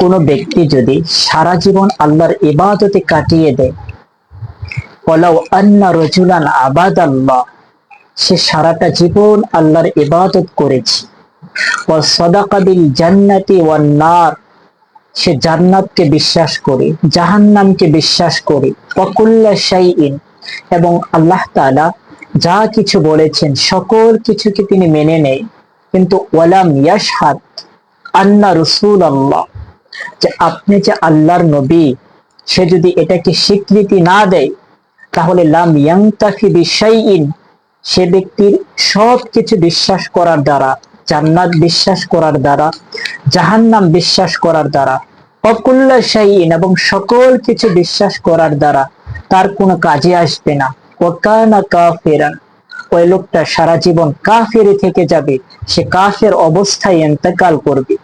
কোন ব্যক্তি যদি সারা জীবন আল্লাহর ইবাদতে কাটিয়ে দেয়, ওয়ালাউ আন্না রাজুলান আবাদাল্লাহ, সে সারাটা জীবন আল্লাহর ইবাদত করেছে, ওয়া সাদাকা বিল জান্নাতি ওয়ান নার, সে জান্নাতকে বিশ্বাস করে, জাহান্নামকে বিশ্বাস করে, ওয়া কুল্লা শাইইন, এবং আল্লাহ তাআলা যা কিছু বলেছেন সকল কিছুকে তিনি মেনে নেয়, কিন্তু ওয়ালাম ইয়াশহাদ আন্না রাসূলুল্লাহ, যে আপনি যে আল্লাহর নবী, সে যদি এটাকে স্বীকৃতি না দেয়, তাহলে লাম ইয়ানতাফি বিশাইইন, সে ব্যক্তির সব কিছু বিশ্বাস করার দ্বারা, জান্নাত বিশ্বাস করার দ্বারা, জাহান্নাম বিশ্বাস করার দ্বারা, অকুল্লা শাইইন, এবং সকল কিছু বিশ্বাস করার দ্বারা তার কোনো কাজে আসবে না। ওয়াকানা কাফিরান, ওই লোকটা সারা জীবন কাফের থেকে যাবে, সে কাফের অবস্থায় ইন্তেকাল করবে।